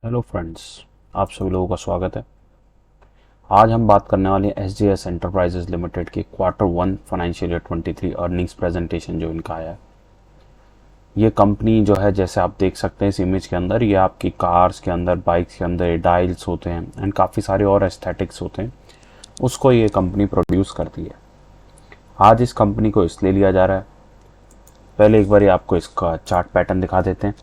Hello friends, आप सभी लोगों का स्वागत है। आज हम बात करने वाले हैं एसजेएस एंटरप्राइजेज लिमिटेड के quarter 1 financial year 23 earnings presentation जो इनका आया है। ये कंपनी जो है, जैसे आप देख सकते हैं इस इमेज के अंदर, ये आपकी कार्स के अंदर, बाइक्स के अंदर डायल्स होते हैं एंड काफ़ी सारे और एस्थेटिक्स होते हैं, उसको ये कंपनी प्रोड्यूस करती है। आज इस कंपनी को इसलिए लिया जा रहा है, पहले एक बार आपको इसका चार्ट पैटर्न दिखा देते हैं।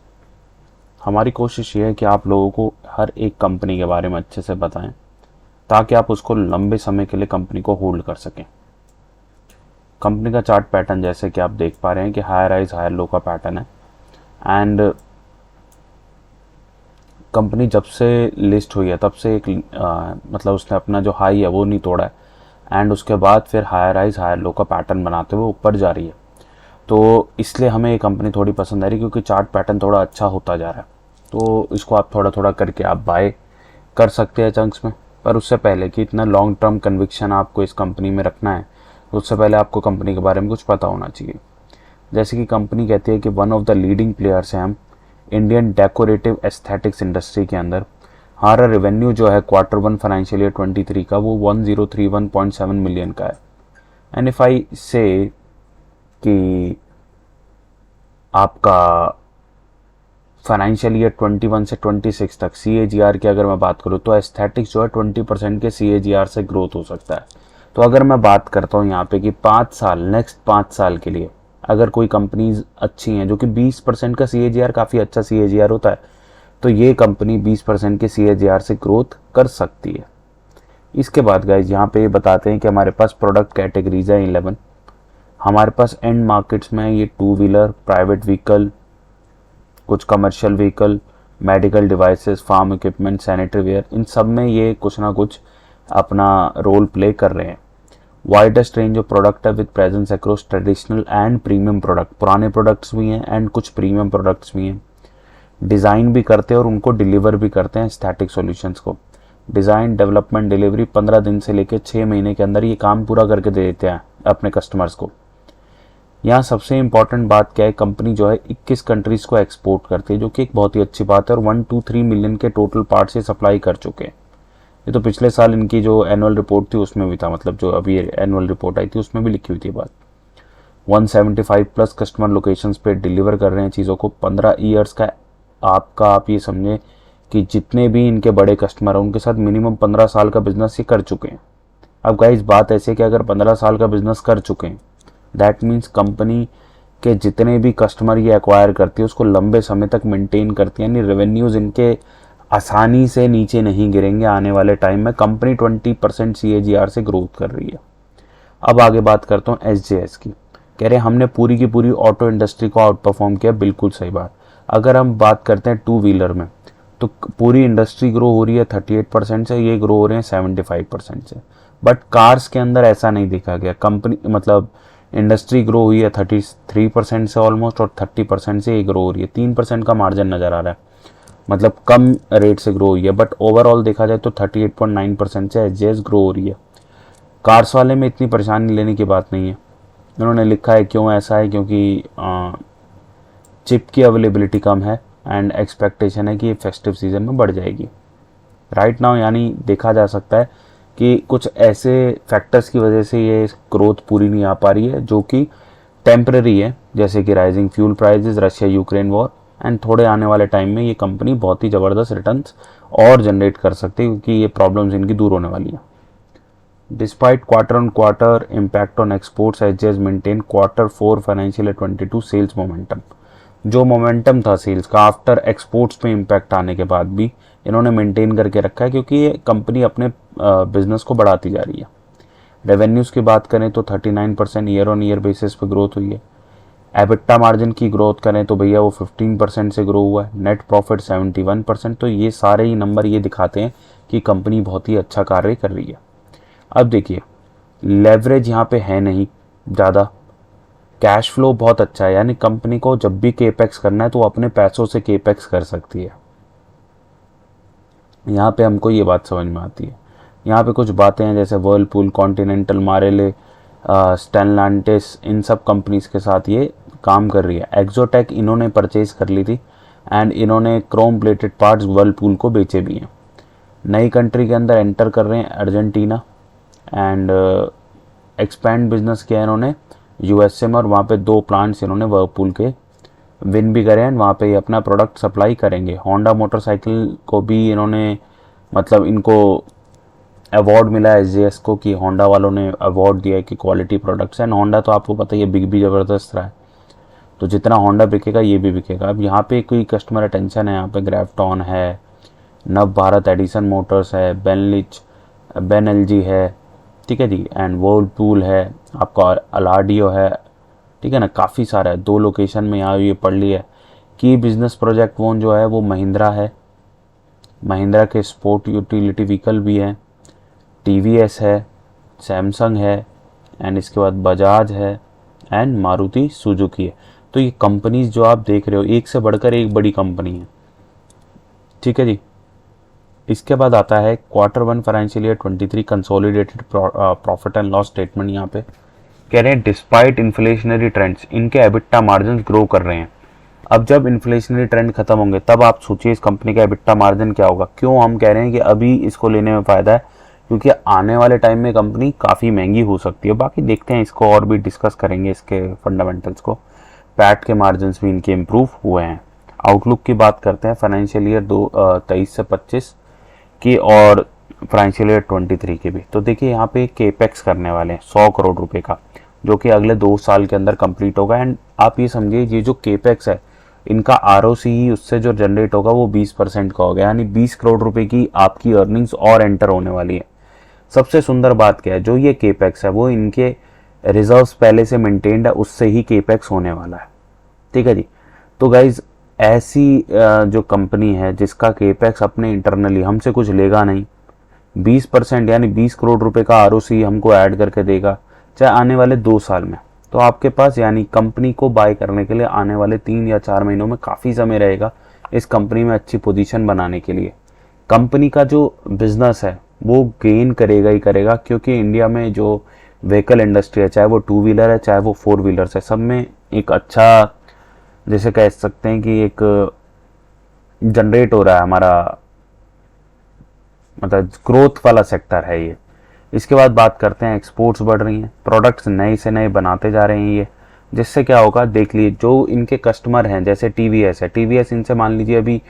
हमारी कोशिश ये है कि आप लोगों को हर एक कंपनी के बारे में अच्छे से बताएं ताकि आप उसको लंबे समय के लिए कंपनी को होल्ड कर सकें। कंपनी का चार्ट पैटर्न जैसे कि आप देख पा रहे हैं कि हायर राइज हायर लो का पैटर्न है एंड कंपनी जब से लिस्ट हुई है तब से एक मतलब उसने अपना जो हाई है वो नहीं तोड़ा है एंड उसके बाद फिर हायर राइज हायर लो का पैटर्न बनाते हुए ऊपर जा रही है। तो इसलिए हमें ये कंपनी थोड़ी पसंद आ रही है क्योंकि चार्ट पैटर्न थोड़ा अच्छा होता जा रहा है। तो इसको आप थोड़ा थोड़ा करके आप बाय कर सकते हैं चंक्स में। पर उससे पहले कि इतना लॉन्ग टर्म कन्विक्शन आपको इस कंपनी में रखना है, तो उससे पहले आपको कंपनी के बारे में कुछ पता होना चाहिए। जैसे कि कंपनी कहती है कि one of the leading players हैं हम इंडियन डेकोरेटिव एस्थेटिक्स इंडस्ट्री के अंदर। हमारा रेवेन्यू जो है क्वार्टर 1 फाइनेंशियल ईयर 23 का वो 1031.7 मिलियन का है। एंड इफ आई से कि आपका फाइनेंशियल ईयर 21 से 26 तक CAGR की अगर मैं बात करूँ तो एस्थेटिक्स जो है 20% के CAGR से ग्रोथ हो सकता है। तो अगर मैं बात करता हूँ यहाँ पे कि 5 साल, नेक्स्ट 5 साल के लिए अगर कोई कंपनीज अच्छी हैं जो कि 20% का CAGR काफ़ी अच्छा CAGR होता है, तो ये कंपनी 20% के CAGR से ग्रोथ कर सकती है। इसके बाद गाइज यहाँ पे बताते हैं कि हमारे पास प्रोडक्ट कैटेगरीज है 11। हमारे पास एंड मार्केट्स में ये 2 व्हीलर, प्राइवेट व्हीकल, कुछ commercial vehicle, medical devices, farm equipment, sanitary ware, इन सब में ये कुछ ना कुछ अपना रोल प्ले कर रहे हैं। वाइडेस्ट रेंज ऑफ प्रोडक्ट है with presence across traditional and premium product. पुराने प्रोडक्ट्स भी हैं एंड कुछ प्रीमियम प्रोडक्ट्स भी हैं। डिज़ाइन भी करते हैं और उनको डिलीवर भी करते हैं स्टैटिक सॉल्यूशंस को। डिज़ाइन, डेवलपमेंट, डिलीवरी 15 दिन से लेकर 6 महीने के अंदर ये काम पूरा करके दे देते हैं अपने कस्टमर्स को। यहाँ सबसे इंपॉर्टेंट बात क्या है, कंपनी जो है 21 कंट्रीज को एक्सपोर्ट करती है, जो कि एक बहुत ही अच्छी बात है। और 123 मिलियन के टोटल पार्ट से सप्लाई कर चुके हैं। ये तो पिछले साल इनकी जो एनुअल रिपोर्ट थी उसमें भी था, मतलब जो अभी एनुअल रिपोर्ट आई थी उसमें भी लिखी हुई थी बात। 175 प्लस कस्टमर लोकेशंस पे डिलीवर कर रहे हैं चीज़ों को। 15 ईयर्स का आप ये समझें कि जितने भी इनके बड़े कस्टमर हैं उनके साथ मिनिमम 15 साल का बिजनेस ये कर चुके हैं। अब गाइस बात ऐसे कि अगर 15 साल का बिजनेस कर चुके हैं, दैट मीन्स कंपनी के जितने भी कस्टमर ये एक्वायर करती है उसको लंबे समय तक मेंटेन करती है, यानी रेवेन्यूज इनके आसानी से नीचे नहीं गिरेंगे आने वाले टाइम में। कंपनी 20% CAGR से ग्रोथ कर रही है। अब आगे बात करता हूँ SJS की। कह रहे हैं हमने पूरी की पूरी ऑटो इंडस्ट्री को आउट परफॉर्म किया, बिल्कुल सही बात। अगर हम बात करते हैं 2 व्हीलर में, तो पूरी इंडस्ट्री ग्रो हो रही है 38% से, ये ग्रो हो रहे हैं 75% से। बट कार्स के अंदर ऐसा नहीं देखा गया। कंपनी मतलब इंडस्ट्री ग्रो हुई है 33% से ऑलमोस्ट, और 30% से ये ग्रो हो रही है। 3% का मार्जिन नज़र आ रहा है, मतलब कम रेट से ग्रो हुई है। बट ओवरऑल देखा जाए तो 38.9% से एसजेएस ग्रो हो रही है। कार्स वाले में इतनी परेशानी लेने की बात नहीं है। उन्होंने लिखा है क्यों ऐसा है, क्योंकि चिप की अवेलेबिलिटी कम है एंड एक्सपेक्टेशन है कि ये फेस्टिव सीजन में बढ़ जाएगी राइट नाउ। यानी देखा जा सकता है कि कुछ ऐसे फैक्टर्स की वजह से ये ग्रोथ पूरी नहीं आ पा रही है जो कि टेम्पररी है, जैसे कि rising fuel prices, Russia Ukraine war, and थोड़े आने वाले टाइम में ये कंपनी बहुत ही ज़बरदस्त रिटर्न्स और जनरेट कर सकती है क्योंकि ये प्रॉब्लम्स इनकी दूर होने वाली है। Despite quarter on quarter impact on exports, SJS maintain quarter 4 financial year 22 sales momentum. जो मोमेंटम था सेल्स का आफ्टर एक्सपोर्ट्स पे इम्पैक्ट आने के बाद भी इन्होंने मेंटेन करके रखा है क्योंकि ये कंपनी अपने बिजनेस को बढ़ाती जा रही है। रेवेन्यूज़ की बात करें तो 39% ईयर ऑन ईयर बेसिस पे ग्रोथ हुई है। एबिटा मार्जिन की ग्रोथ करें तो भैया वो 15% से ग्रो हुआ है। Net profit 71%। तो ये सारे ही नंबर ये दिखाते हैं कि कंपनी बहुत ही अच्छा कार्य कर रही है। अब देखिए, लेवरेज यहाँ पे है नहीं ज़्यादा, कैश फ्लो बहुत अच्छा है, यानी कंपनी को जब भी केपेक्स करना है तो वो अपने पैसों से केपेक्स कर सकती है। यहाँ पे हमको ये बात समझ में आती है। यहाँ पे कुछ बातें हैं जैसे वर्लपूल, कॉन्टिनेंटल, मारेले, स्टेनलांटिस, इन सब कंपनीज के साथ ये काम कर रही है। एक्सोटेक इन्होंने परचेज कर ली थी एंड इन्होंने क्रोम प्लेटेड पार्ट्स वर्लपूल को बेचे भी हैं। नई कंट्री के अंदर एंटर कर रहे हैं अर्जेंटीना, एंड एक्सपैंड बिजनेस किया है इन्होंने यूएसए में, और वहाँ पे 2 प्लांट्स इन्होंने वर्लपूल के विन भी करे हैं, वहाँ पे अपना प्रोडक्ट सप्लाई करेंगे। होंडा मोटरसाइकिल को भी इन्होंने मतलब इनको अवार्ड मिला है एसजेएस को, कि होंडा वालों ने अवार्ड दिया है कि क्वालिटी प्रोडक्ट्स। एंड होंडा तो आपको पता ही है बिक भी ज़बरदस्त रहा है, तो जितना होंडा बिकेगा ये भी बिकेगा। अब यहाँ पे कोई कस्टमर अटेंशन है, यहाँ पे ग्रेफ्टॉन है, नव भारत एडिसन मोटर्स है, बेन एलजी है, ठीक है जी, एंड वर्लपूल है, आपका अलाडियो है, ठीक है ना, काफ़ी सारा है। 2 लोकेशन में यहाँ ये पढ़ लिया है। की बिजनेस प्रोजेक्ट वोन जो है वो महिंद्रा है, महिंद्रा के स्पोर्ट यूटिलिटी व्हीकल भी हैं, टीवीएस है, सैमसंग है, एंड इसके बाद बजाज है, एंड मारुति सुजुकी है। तो ये कंपनीज जो आप देख रहे हो एक से बढ़कर एक बड़ी कंपनी है, ठीक है जी। इसके बाद आता है Q1 financial year 23 consolidated profit and loss statement. यहाँ पे कह रहे हैं डिस्पाइट इन्फ्लेशनरी ट्रेंड्स इनके एबिटा मार्जिन ग्रो कर रहे हैं। अब जब इन्फ्लेशनरी ट्रेंड खत्म होंगे तब आप सोचिए इस कंपनी का एबिटा मार्जिन क्या होगा। क्यों हम कह रहे हैं कि अभी इसको लेने में फ़ायदा है, क्योंकि आने वाले टाइम में कंपनी काफ़ी महंगी हो सकती है। बाकी देखते हैं, इसको और भी डिस्कस करेंगे इसके फंडामेंटल्स को। पैट के मार्जिन भी इनके इम्प्रूव हुए हैं। आउटलुक की बात करते हैं फाइनेंशियल ईयर 23 से 25 की और फाइनेंशियल ईयर 23 की भी। तो देखिए यहाँ पे केपेक्स करने वाले हैं 100 करोड़ रुपए का, जो कि अगले 2 साल के अंदर कंप्लीट होगा। एंड आप ये समझिए ये जो केपेक्स है इनका आरओसी उससे जो जनरेट होगा वो 20% का होगा, यानी 20 करोड़ रुपए की आपकी अर्निंग्स और एंटर होने वाली है। सबसे सुंदर बात क्या है, जो ये केपेक्स है वो इनके रिजर्व्स पहले से मेंटेन्ड है, उससे ही केपेक्स होने वाला है, ठीक है जी। तो गाइज ऐसी जो कंपनी है जिसका केपेक्स अपने इंटरनली हमसे कुछ लेगा नहीं, 20% यानी 20 करोड़ रुपए का आरओसी हमको ऐड करके देगा, चाहे आने वाले 2 साल में, तो आपके पास यानी कंपनी को बाय करने के लिए आने वाले 3 या 4 महीनों में काफ़ी समय रहेगा इस कंपनी में अच्छी पोजीशन बनाने के लिए। कंपनी का जो बिजनेस है वो गेन करेगा ही करेगा, क्योंकि इंडिया में जो व्हीकल इंडस्ट्री है, चाहे वो 2 व्हीलर है चाहे वो 4 व्हीलर्स है, सब में एक अच्छा जैसे कह सकते हैं कि एक जनरेट हो रहा है हमारा, मतलब ग्रोथ वाला सेक्टर है ये। इसके बाद बात करते हैं एक्सपोर्ट्स बढ़ रही हैं, प्रोडक्ट्स नए से नए बनाते जा रहे हैं ये, जिससे क्या होगा देख लीजिए। जो इनके कस्टमर हैं जैसे टीवीएस है, टीवीएस इनसे मान लीजिए अभी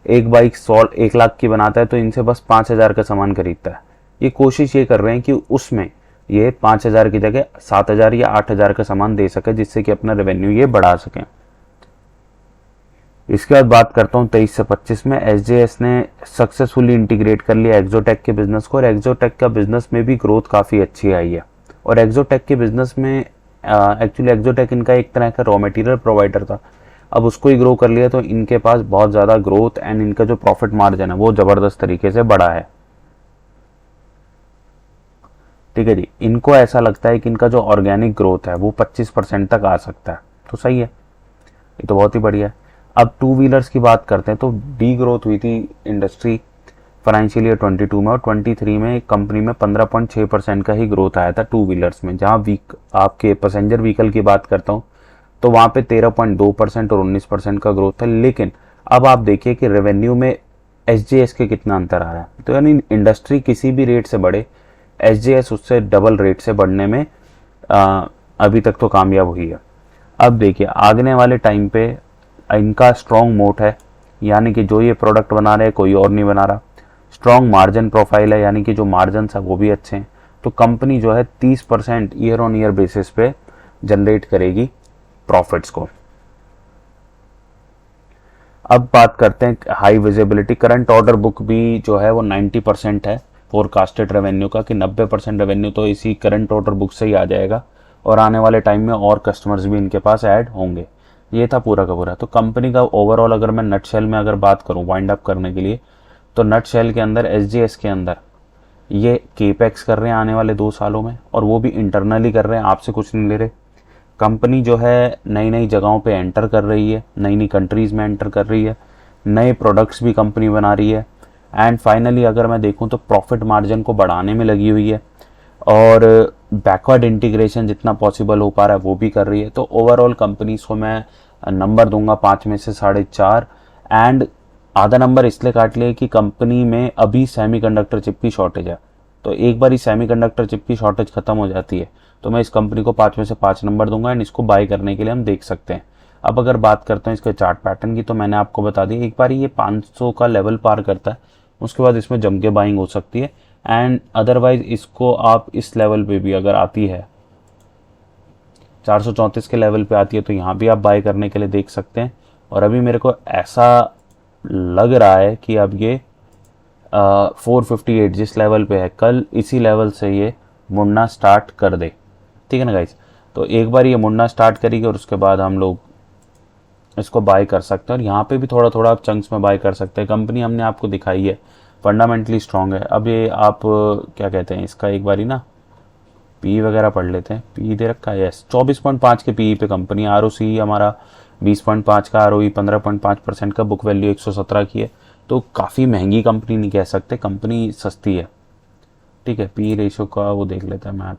एक बाइक 1 लाख की बनाता है तो इनसे बस 5,000 का सामान खरीदता है। ये कोशिश ये कर रहे हैं कि उसमें ये 5,000 की जगह 7,000 या 8,000 का सामान दे सके, जिससे कि अपना रेवेन्यू ये बढ़ा सकें। इसके बाद बात करता हूँ 23 से 25 में एसजेएस ने सक्सेसफुली इंटीग्रेट कर लिया एक्सोटेक के बिजनेस को, और एक्सोटेक का बिजनेस में भी ग्रोथ काफ़ी अच्छी आई है। और एक्सोटेक के बिजनेस में एक्चुअली एक्सोटेक इनका एक तरह का रॉ मटेरियल प्रोवाइडर था, अब उसको ही ग्रो कर लिया, तो इनके पास बहुत ज़्यादा ग्रोथ एंड इनका जो प्रॉफिट मार्जिन है वो ज़बरदस्त तरीके से बढ़ा है, ठीक है जी। इनको ऐसा लगता है कि इनका जो ऑर्गेनिक ग्रोथ है वो 25% तक आ सकता है, तो सही है, ये तो बहुत ही बढ़िया है। अब 2 व्हीलर्स की बात करते हैं तो डी ग्रोथ हुई थी इंडस्ट्री फाइनेंशियल ईयर 22 में, और 23 में कंपनी में 15.6% का ही ग्रोथ आया था 2 व्हीलर्स में। जहाँ आपके पैसेंजर व्हीकल की बात करता हूँ तो वहाँ पे 13.2% और 19% का ग्रोथ था। लेकिन अब आप देखिए कि रेवेन्यू में एसजेएस के कितना अंतर आ रहा है, तो यानी इंडस्ट्री किसी भी रेट से बढ़े, एसजेएस उससे डबल रेट से बढ़ने में अभी तक तो कामयाब हुई है। अब देखिए आगने वाले टाइम पे इनका स्ट्रॉन्ग मोट है, यानी कि जो ये प्रोडक्ट बना रहे हैं कोई और नहीं बना रहा। स्ट्रॉन्ग मार्जिन प्रोफाइल है, यानी कि जो मार्जिन है वो भी अच्छे हैं। तो कंपनी जो है 30% ईयर ऑन ईयर बेसिस पे जनरेट करेगी प्रॉफिट्स को। अब बात करते हैं high visibility. Current order book भी जो है वो 90% है फोरकास्टेड रेवेन्यू का, कि 90% रेवेन्यू तो इसी करंट ऑर्डर बुक से ही आ जाएगा, और आने वाले टाइम में और कस्टमर्स भी इनके पास ऐड होंगे। ये था पूरा का पूरा। तो कंपनी का ओवरऑल अगर मैं नटशेल में अगर बात करूं वाइंड अप करने के लिए, तो नटशेल के अंदर एसजेएस के अंदर ये केपेक्स कर रहे हैं आने वाले 2 सालों में, और वो भी इंटरनली कर रहे हैं, आपसे कुछ नहीं ले रहे। कंपनी जो है नई नई जगहों पे एंटर कर रही है, नई नई कंट्रीज़ में एंटर कर रही है, नए प्रोडक्ट्स भी कंपनी बना रही है, एंड फाइनली अगर मैं देखूं तो प्रॉफिट मार्जिन को बढ़ाने में लगी हुई है, और बैकवर्ड इंटीग्रेशन जितना पॉसिबल हो पा रहा है वो भी कर रही है। तो ओवरऑल कंपनीज को मैं नंबर दूंगा 5 में से 4.5, एंड आधा नंबर इसलिए काट लिया कि कंपनी में अभी सेमीकंडक्टर चिप की शॉर्टेज है। तो एक बार सेमीकंडक्टर चिप की शॉर्टेज खत्म हो जाती है तो मैं इस कंपनी को 5 में से 5 नंबर दूंगा एंड इसको बाय करने के लिए हम देख सकते हैं। अब अगर बात करते हैं इसके चार्ट पैटर्न की, तो मैंने आपको बता दी एक बार ये 500 का लेवल पार करता है उसके बाद इसमें जम के बाइंग हो सकती है। एंड अदरवाइज इसको आप इस लेवल पे भी अगर आती है 434 के लेवल पे आती है तो यहाँ भी आप बाय करने के लिए देख सकते हैं। और अभी मेरे को ऐसा लग रहा है कि अब ये 458 जिस लेवल पे है कल इसी लेवल से ये मुड़ना स्टार्ट कर दे, ठीक है ना गाइस। तो एक बार ये मुड़ना स्टार्ट करेगी और उसके बाद हम लोग इसको बाय कर सकते हैं और यहाँ पे भी थोड़ा थोड़ा आप चंक्स में बाय कर सकते हैं। कंपनी हमने आपको दिखाई है फंडामेंटली स्ट्रांग है। अब ये आप क्या कहते हैं इसका एक बारी ना पी वगैरह पढ़ लेते हैं। पी दे रखा है यस 24.5 के पी पे कंपनी। आर हमारा 20.5 का, आर 15.5% का, बुक वैल्यू 117 की है। तो काफ़ी महंगी कंपनी नहीं कह सकते, कंपनी सस्ती है, ठीक है। पी रेशो का वो देख लेते हैं मैप।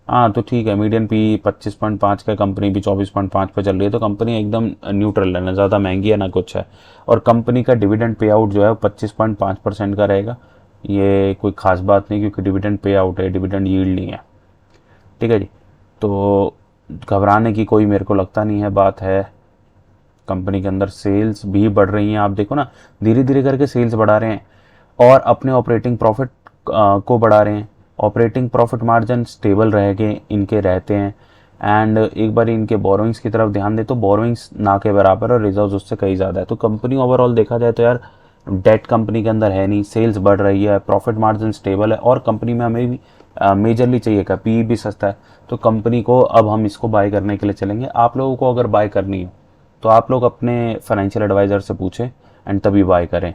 हाँ तो ठीक है, मीडियन पी 25.5 का, कंपनी भी 24.5 पे चल रही है। तो कंपनी एकदम न्यूट्रल है, ना ज़्यादा महंगी है ना कुछ है। और कंपनी का डिविडेंड पे आउट जो है 25.5% का रहेगा। ये कोई खास बात नहीं क्योंकि डिविडेंड पे आउट है, डिविडेंड यील्ड नहीं है, ठीक है जी। तो घबराने की कोई मेरे को लगता नहीं है बात है। कंपनी के अंदर सेल्स भी बढ़ रही हैं, आप देखो ना धीरे धीरे करके सेल्स बढ़ा रहे हैं और अपने ऑपरेटिंग प्रॉफिट को बढ़ा रहे हैं। ऑपरेटिंग प्रॉफिट मार्जिन स्टेबल रह के इनके रहते हैं। एंड एक बार इनके बोरोइंग्स की तरफ ध्यान दे तो बोरोइंग्स ना के बराबर और रिजर्व्स उससे कहीं ज़्यादा है। तो कंपनी ओवरऑल देखा जाए तो यार डेट कंपनी के अंदर है नहीं, सेल्स बढ़ रही है, प्रॉफिट मार्जिन स्टेबल है और कंपनी में हमें भी मेजरली चाहिए का पी भी सस्ता है। तो कंपनी को अब हम इसको बाय करने के लिए चलेंगे। आप लोगों को अगर बाय करनी हो तो आप लोग अपने फाइनेंशियल एडवाइज़र से पूछें एंड तभी बाय करें।